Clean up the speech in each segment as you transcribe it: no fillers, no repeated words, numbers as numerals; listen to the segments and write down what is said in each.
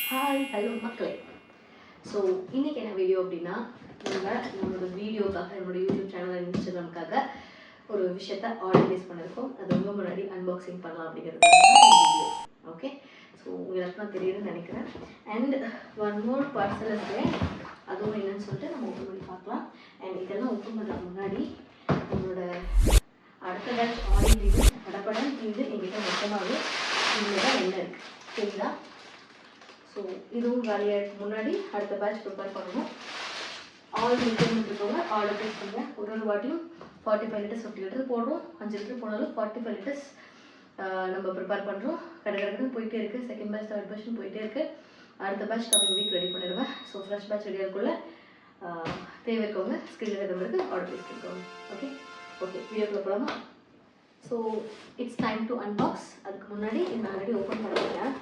Hi hello மக்களே. So இன்றைக்கி என்ன வீடியோ அப்படின்னா, நம்மளோட வீடியோக்காக என்னோட யூடியூப் சேனல் இன்ஸ்டாகிராமுக்காக ஒரு விஷயத்த ஆர்கனைஸ் பண்ணியிருக்கோம். அது ரொம்ப முன்னாடி அன்பாக்சிங் பண்ணலாம் அப்படிங்கிறதுக்காக வீடியோ. ஓகே, ஸோ உங்களுக்கு நான் தெரியுதுன்னு நினைக்கிறேன். அண்ட் ஒன் மோர் பார்சல் இருக்கு, அதுவும் என்னன்னு சொல்லிட்டு நம்ம ஓப்பன் பண்ணி பார்க்கலாம். அண்ட் இதெல்லாம் ஓப்பன் பண்ணுறதுக்கு முன்னாடி நம்மளோட அடுத்த பேட்ச் ஆயில் இது படப்படம் இது எங்கிட்ட மொத்தமாகவே இங்கே தான் என்ன இருக்குது சரிங்களா. ஸோ இதுவும் காலியாகிறதுக்கு முன்னாடி அடுத்த பேட்ச் ப்ரிப்பேர் பண்ணணும். ஆல் லிட்டர்னு இருக்கவங்க ஆர்டர் ப்ளேஸ் பண்ணுங்கள். ஒரு வாட்டியும் 45 லிட்டர்ஸ் 50 லிட்டர் போடுறோம். 5 லிட்டர் போனாலும் 45 லிட்டர்ஸ் நம்ம ப்ரிப்பேர் பண்ணுறோம். கடற்கடன்னு போயிட்டே இருக்குது. செகண்ட் பேட்ச் தேர்ட் பேட்ச்னு போயிட்டே இருக்குது. அடுத்த பேட்ச் கமிங் வீக் ரெடி பண்ணிடுவேன். ஸோ ஃப்ரெஷ் பேட்ச் ரெடியாக இருக்குள்ள தேவை இருக்கவங்க ஸ்க்ரீனில் இருக்கிறவங்களுக்கு ஆர்டர் ப்ளேஸ் பண்ணிக்கோங்க. ஓகே ஓகே வீடியோக்குள்ளே போகலாமா? So it's time to unbox. அதுக்கு முன்னாடி நான் ஆல்ரெடி ஓப்பன் பண்ணிட்டேன்.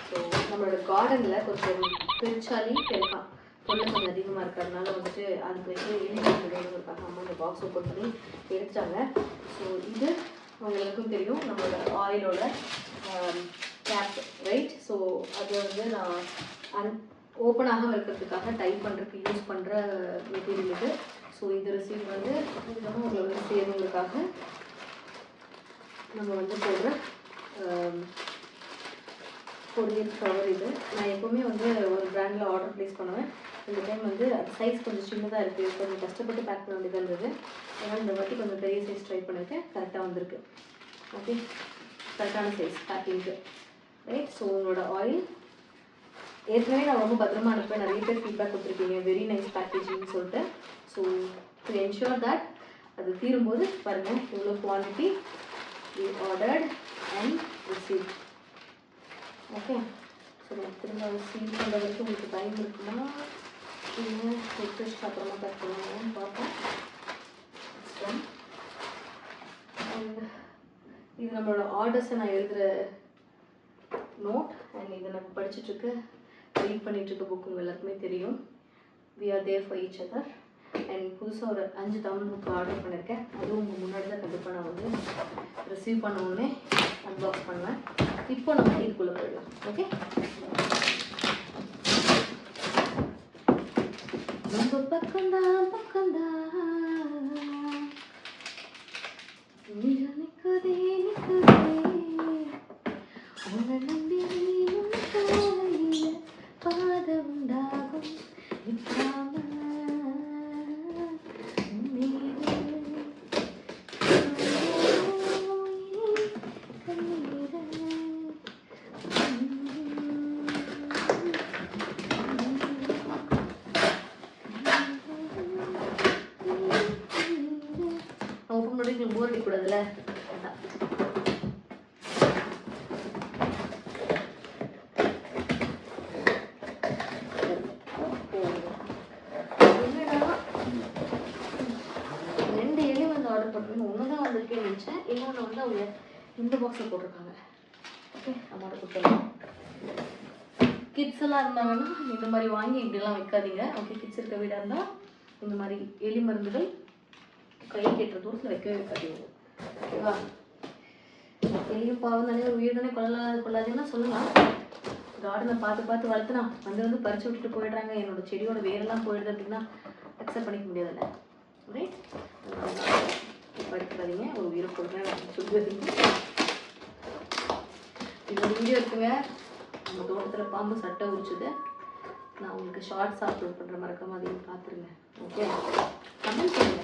ஸோ நம்மளோட கார்டனில் கொஞ்சம் பெருச்சாலி பெருக்கான் பொருள் கொஞ்சம் அதிகமாக இருக்கிறதுனால வந்துட்டு அதுக்கு வச்சு இருக்காங்க. அம்மா இந்த பாக்ஸ் ஓப்பன் பண்ணி எடுத்துட்டாங்க. ஸோ இது உங்களுக்கும் தெரியும் நம்மளோட ஆயிலோட கேப் ரைட். ஸோ அது வந்து நான் ஓப்பன் ஆகாமல் இருக்கிறதுக்காக டைப் பண்ணுறதுக்கு யூஸ் பண்ணுற மெட்டீரியல் இது. ஸோ இது ரிசீவ் வந்து இதெல்லாம் உங்களுக்கு செய்யறவங்களுக்காக நம்ம வந்து போடுற கொரியர் கவர். இது நான் எப்போவுமே வந்து ஒரு பிராண்டில் ஆர்டர் ப்ளேஸ் பண்ணுவேன். இந்த டைம் வந்து சைஸ் கொஞ்சம் சின்னதாக இருக்குது, கொஞ்சம் கஷ்டப்பட்டு பேக் பண்ண வேண்டியதாக இருந்தது. ஏன்னா இந்த வாட்டி கொஞ்சம் பெரிய சைஸ் ட்ரை பண்ணியிருக்கேன், கரெக்டாக வந்திருக்கு. ஓகே, கரெக்டான சைஸ் பேக்கிங்க்கு ரைட். ஸோ உங்களோட ஆயில் ஏற்கனவே நான் ரொம்ப பத்திரமா அனுப்பேன். நிறைய பேர் ஃபீட்பேக் கொடுத்துருக்கீங்க, வெரி நைஸ் பேக்கேஜிங்னு சொல்லிட்டு. ஸோ டு என்ஷூர் தட் அது தீரும்போது பாருங்கள் இவ்வளோ quantity we ordered and received. Okay, so நான் திரும்ப சீல் பண்ணுற வரைக்கும் உங்களுக்கு டைம் இருக்குன்னா நீங்கள் ரெக்வெஸ்ட் அப்புறமா பேக் பண்ணுவாங்கன்னு பார்ப்போம். அண்ட் இது நம்மளோட ஆர்டர்ஸை நான் எழுதுகிற நோட். அண்ட் இதை நான் படிச்சுட்ருக்க ரீட் பண்ணிகிட்ருக்க புக்கு உங்கள் எல்லாருக்குமே தெரியும். we are there for each other. And புதுசாக ஒரு 5 தமிழ் புக்கு ஆர்டர் பண்ணியிருக்கேன். அதுவும் உங்கள் முன்னாடி தான் கண்டிப்பாக நான் வந்து ரிசீவ் பண்ண உடனே அன்பாக்ஸ் பண்ணுவேன். இப்போ நம்ம இதுக்குள்ளே போயிடலாம். ஓகே, நம்ம பக்கம்தான் நிற்கதே உங்களை நம்பி பாத உண்டாகும் நிற்காம போர் அடிக்கூடாதுல்ல. ரெண்டு எலி வந்து ஆர்டர் பண்ணுறேன்னு ஒன்று தான் வந்திருக்கேன்னு நினச்சேன். இன்னொன்று வந்து அவங்க இந்த பாக்ஸில் போட்டிருக்காங்க. ஓகே, அம்மாட்ட கொடுத்துடலாம். கிட்ஸ் எல்லாம் இருந்தாங்கன்னா இந்த மாதிரி வாங்கி இப்படிலாம் வைக்காதீங்க. ஓகே, கிட்ஸ் இருக்க வீடாக இருந்தால் இந்த மாதிரி எலி மருந்துகள் கை கேட்டுற தூரத்தில் வைக்கவே வைக்காதீங்க. ஓகேவா? எலியும் பாவம் தானே, ஒரு வீடு தானே, கொள்ளாதீங்கன்னா சொல்லலாம். கார்டனை பார்த்து வளர்த்துனா வந்து பறிச்சு விட்டுட்டு போயிடுறாங்க, என்னோட செடியோட வேரெல்லாம் போயிடுது அப்படின்னா அக்செப்ட் பண்ணிக்க முடியாதுல்ல. ரைட், படுத்துக்காதீங்க, ஒரு உயிரை கொடுக்குறேன் சொல்லுவீங்க. இன்னொரு வீடியோ இருக்குங்க, நம்ம தோட்டத்தில் பாம்பு சட்டை உரிச்சுது. நான் உங்களுக்கு ஷார்ட்ஸ் அப்லோட் பண்ணுற மறக்காம அதையும் பார்த்துருங்க. ஓகே, கமெண்ட் பண்ணுங்க,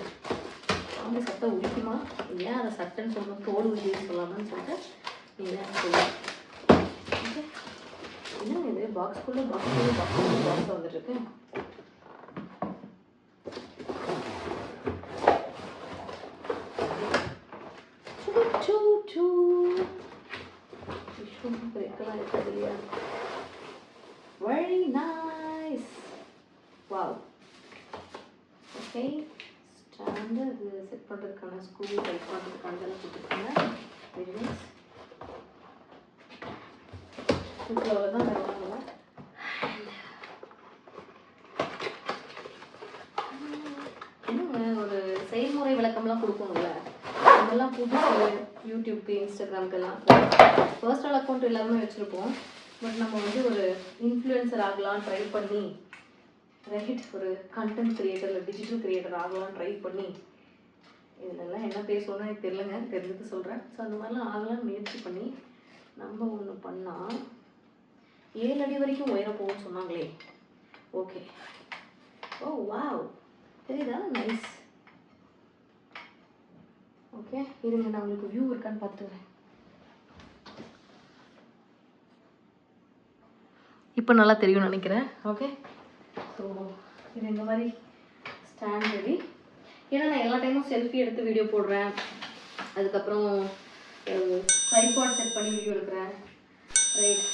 பாம்பு சட்டை உரிக்குமா, ஏன் அதை சட்டைன்னு சொல்லணும், தோல் உரின்னு சொல்லாமன்னு சொல்லிட்டு நீங்கள் சொல்லுங்கள். ஓகே, என்ன இது பாக்ஸ்குள்ளே பாக்ஸ் வந்துட்டுருக்கு. Very nice. Wow. Okay, stand இது செட் பண்ணுறதுக்கான ஸ்க்ரூ டைப் பண்ணுறதுக்கான இதெல்லாம் கொடுத்துருக்காங்க. Very nice. இப்போ அவ்வளோதான் வருவாங்க. என்னங்க ஒரு செயல்முறை விளக்கம்லாம் கொடுக்கணும்ல, அதெல்லாம் புதுசு யூடியூப்க்கு இன்ஸ்டாகிராமுக்கெல்லாம். பர்சனல் அக்கௌண்ட் எல்லாருமே வச்சுருப்போம். பட் நம்ம வந்து ஒரு இன்ஃப்ளூயன்சர் ஆகலாம் ட்ரை பண்ணி, ரைட், ஒரு கண்டென்ட் கிரியேட்டர் இல்லை டிஜிட்டல் கிரியேட்டர் ஆகலாம் ட்ரை பண்ணி, இதெல்லாம் என்ன பேசணும்னு எனக்கு தெரியலங்க, தெரிஞ்சது சொல்கிறேன். ஸோ அந்த மாதிரிலாம் ஆகலாம் முயற்சி பண்ணி நம்ம ஒன்று பண்ணால் 7 அடி வரைக்கும் உயர போகும்னு சொன்னாங்களே. ஓகே, ஓ வாவ், தெரியுதா? நைஸ். ஓகே, இருங்க நான் உங்களுக்கு வியூ இருக்கான்னு பார்த்துட்டு வரேன். இப்போ நல்லா தெரியும்னு நினைக்கிறேன். ஓகே, ஸோ இது இந்த மாதிரி ஸ்டாண்ட் ரெடி. ஏன்னா நான் எல்லா டைமும் செல்ஃபி எடுத்து வீடியோ போடுறேன், அதுக்கப்புறம் ட்ரைபாட் செட் பண்ணி வீடியோ எடுக்கிறேன், ரைட்.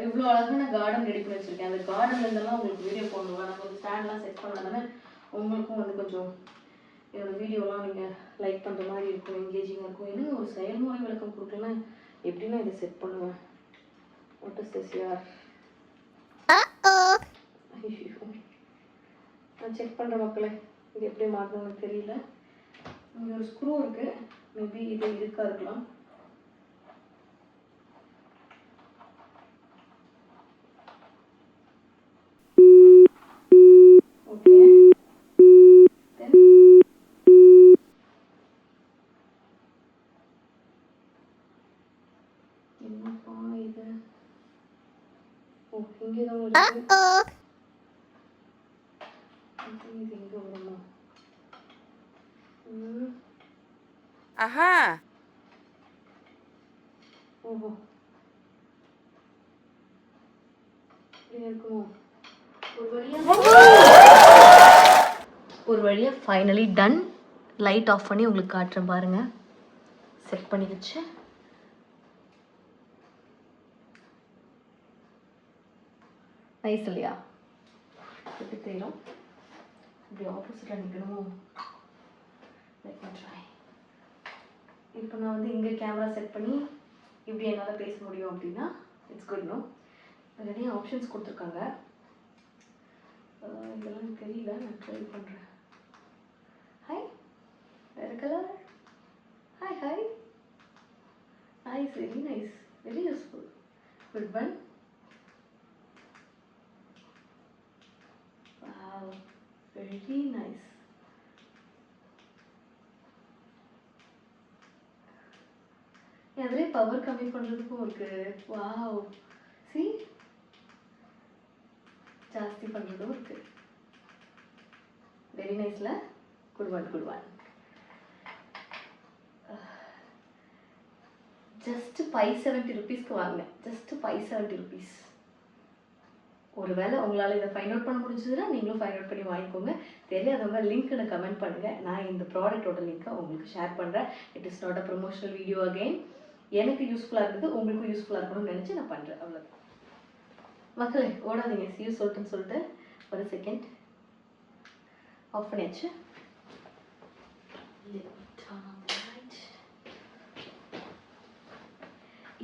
இவ்வளோ அழகான கார்டன் ரெடி பண்ணி வச்சுருக்கேன். அந்த கார்டன்லேருந்தெல்லாம் உங்களுக்கு வீடியோ போடணும், நம்ம ஒரு ஸ்டாண்ட்லாம் செட் பண்ணால் தானே உங்களுக்கும் வந்து கொஞ்சம் என்னோடய வீடியோலாம் நீங்கள் லைக் பண்ணுற மாதிரி இருக்கும், என்கேஜிங்காக இருக்கும். இன்னும் ஒரு செயல்முறை விளக்கம் கொடுக்கலன்னா எப்படின்னா இதை செட் பண்ணுவேன். வாட் இஸ் திஸ் யார்? நான் செக் பண்ணுற மக்களே, இது எப்படி மாட்டணும்னு தெரியல. இங்கே ஒரு ஸ்க்ரூ இருக்குது, மேபி இது இருக்கா இருக்கலாம். ஓகே, என்னப்பா இது? ஓ, இங்கே தான் இருக்கு. இது எங்கே வருமா? Aha. ஓஹோ, இப்படி இருக்குமோ? ஒரு வழியாக ஃபைனலி டன். லைட் ஆஃப் பண்ணி உங்களுக்கு காட்டுறேன் பாருங்கள். செட் பண்ணி வச்சு நைஸ் இல்லையா? எப்படி தெரியும்? இப்படி ஆப்போசிட்டாக நிற்கணுமோ? ட்ரை. இப்போ நான் வந்து இங்கே கேமரா செட் பண்ணி இப்படி என்னால் பேச முடியும் அப்படின்னா இட்ஸ் குட். நோ, நிறைய ஆப்ஷன்ஸ் கொடுத்துருக்காங்க. இதெல்லாம் தெரியல, நான் ட்ரை பண்ணுறேன். ஹாய், வேறு colour. Hi hi, nice, very nice, very useful, good one. Wow, very nice. அதிலே பவர் கம்மி பண்ணுறதுக்கும் இருக்கு. வாவ், சி, ஜாஸ்தி பண்ணுறதும் இருக்கு. வெரி நைஸ்ல, good one, good one. Just 570 rupeesக்கு வாங்க, ஜஸ்ட் 570 rupees. ஒருவேளை உங்களால் இதை ஃபைண்ட் அவுட் பண்ண முடிஞ்சதுன்னா நீங்களும் ஃபைண்ட் அவுட் பண்ணி வாங்கிக்கோங்க. தெரியாதவங்க லிங்க்னு கமெண்ட் பண்ணுங்கள், நான் இந்த ப்ராடக்டோட லிங்க்கை உங்களுக்கு ஷேர் பண்ணுறேன். It is not a promotional video again. எனக்கு யூஸ்ஃபுல்லாக இருக்குது, உங்களுக்கும் யூஸ்ஃபுல்லாக இருக்கணும்னு நினச்சி நான் பண்ணுறேன், அவ்வளோதான். மக்களே ஓடாதீங்க, சியூ சொல்லிட்டு ஒரு செகண்ட் ஆஃப் பண்ணியாச்சு.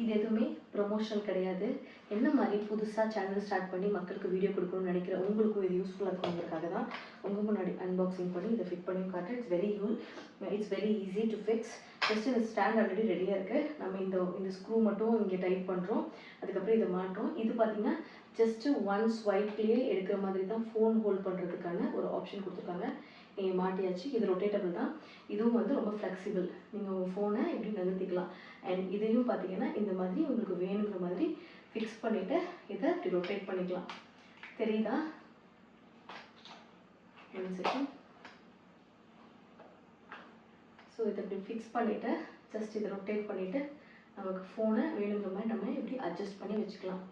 இது எதுவுமே ப்ரொமோஷனல் கிடையாது. என்ன மாதிரி புதுசாக சேனல் ஸ்டார்ட் பண்ணி மக்களுக்கு வீடியோ கொடுக்கணும்னு நினைக்கிற உங்களுக்கும் இது யூஸ்ஃபுல்லாக இருக்குங்கிறதுக்காக தான் உங்கள் முன்னாடி அன்பாக்சிங் பண்ணி இதை ஃபிட் பண்ணி காட்டுறேன். It's very easy to fix. Just இந்த ஸ்டாண்ட் ஆல்ரெடி ரெடியாக இருக்குது. நம்ம இந்த ஸ்க்ரூ மட்டும் இங்கே டைட் பண்ணுறோம், அதுக்கப்புறம் இதை மாட்டுறோம். இது பார்த்திங்கன்னா ஜஸ்ட்டு ஒன் ஸ்வைப்லேயே எடுக்கிற மாதிரி தான் ஃபோன் ஹோல்ட் பண்ணுறதுக்கான ஒரு ஆப்ஷன் கொடுத்துருக்காங்க. நீங்கள் மாட்டியாச்சு. இது ரொட்டேட்டபிள் தான், இதுவும் வந்து ரொம்ப ஃப்ளெக்சிபிள். நீங்கள் உங்கள் ஃபோனை இப்படி நகர்த்திக்கலாம். அண்ட் இதையும் பார்த்தீங்கன்னா இந்த மாதிரி உங்களுக்கு வேணுங்கிற மாதிரி ஃபிக்ஸ் பண்ணிவிட்டு இதை இப்படி ரொட்டேட் பண்ணிக்கலாம். தெரியுதா? One second. ஸோ இதை இப்படி ஃபிக்ஸ் பண்ணிவிட்டு ஜஸ்ட் இதை ரொட்டேட் பண்ணிவிட்டு நமக்கு ஃபோனை வேணுங்கிற மாதிரி நம்ம இப்படி அட்ஜஸ்ட் பண்ணி வச்சுக்கலாம்.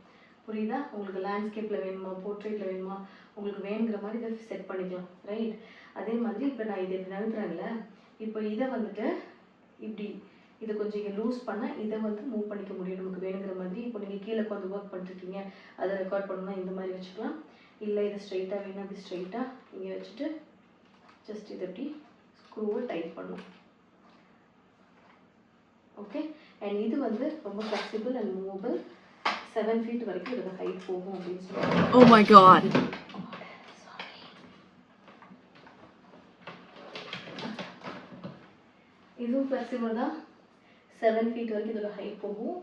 புரியுதா? உங்களுக்கு லேண்ட்ஸ்கேப்பில் வேணுமா, போர்ட்ரேட்டில் வேணுமா, உங்களுக்கு வேணுங்கிற மாதிரி இதை செட் பண்ணிக்கலாம், ரைட்? அதே மாதிரி இப்போ நான் இதை இப்படி நகர்த்துறேன்ல, இப்போ இதை வந்துட்டு இப்படி இதை கொஞ்சம் இங்கே லூஸ் பண்ணால் இதை வந்து மூவ் பண்ணிக்க முடியும் நமக்கு வேணுங்கிற மாதிரி. இப்போ நீங்கள் கீழே உட்காந்து ஒர்க் பண்ணிருக்கீங்க, அதை ரெக்கார்ட் பண்ணணும்னா இந்த மாதிரி வச்சுக்கலாம். இல்லை இதை ஸ்ட்ரைட்டாக வேணும், அப்படி ஸ்ட்ரைட்டாக இங்கே வச்சுட்டு ஜஸ்ட் இதை எப்படி ஸ்க்ரூவை டைட் பண்ணும். ஓகே, அண்ட் இது வந்து ரொம்ப ஃப்ளெக்சிபிள் அண்ட் மூவபிள். 7 feet வரைக்கும் இதோட ஹைட் போகும் அப்படின்னு சொல்லுவாங்க. Oh my god. இதுவும் ஃப்ளெக்சிபிள் தான். 7 feet வரைக்கும் இதோட ஹைட் போகும்.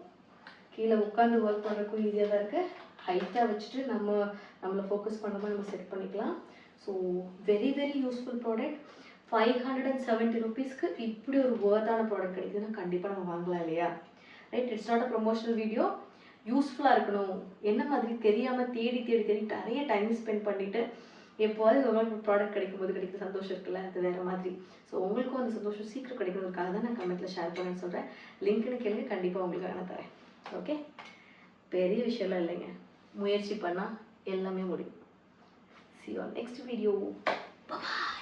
கீழே உட்காந்து ஒர்க் பண்ணுறதுக்கும் ஈஸியாக தான் இருக்குது. ஹைட்டாக வச்சுட்டு நம்மளை ஃபோக்கஸ் பண்ணுற மாதிரி நம்ம செட் பண்ணிக்கலாம். So very very useful product. 570 rupeesக்கு இப்படி ஒரு ஒர்த்தான ப்ராடக்ட் கிடைக்குதுன்னா கண்டிப்பாக நம்ம வாங்கலாம் இல்லையா? Right, it's not a promotional video. யூஸ்ஃபுல்லாக இருக்கணும், என்ன மாதிரி தெரியாமல் தேடி நிறைய டைம் ஸ்பெண்ட் பண்ணிவிட்டு எப்போது ஒரு ப்ராடக்ட் கிடைக்கும்போது கிடைக்கிற சந்தோஷம் இருக்குல்ல, அது வேறு மாதிரி. ஸோ உங்களுக்கும் அந்த சந்தோஷம் சீக்கிரம் கிடைக்கிறதுக்காக தான் நான் கமெண்ட்டில் ஷேர் பண்ணேன்னு சொல்கிறேன். லிங்க்னு கேளுங்க, கண்டிப்பாக உங்களுக்கு நான் தரேன். ஓகே, பெரிய விஷயம்லாம் இல்லைங்க, முயற்சி பண்ணால் எல்லாமே முடியும். See you on next video. Bye bye.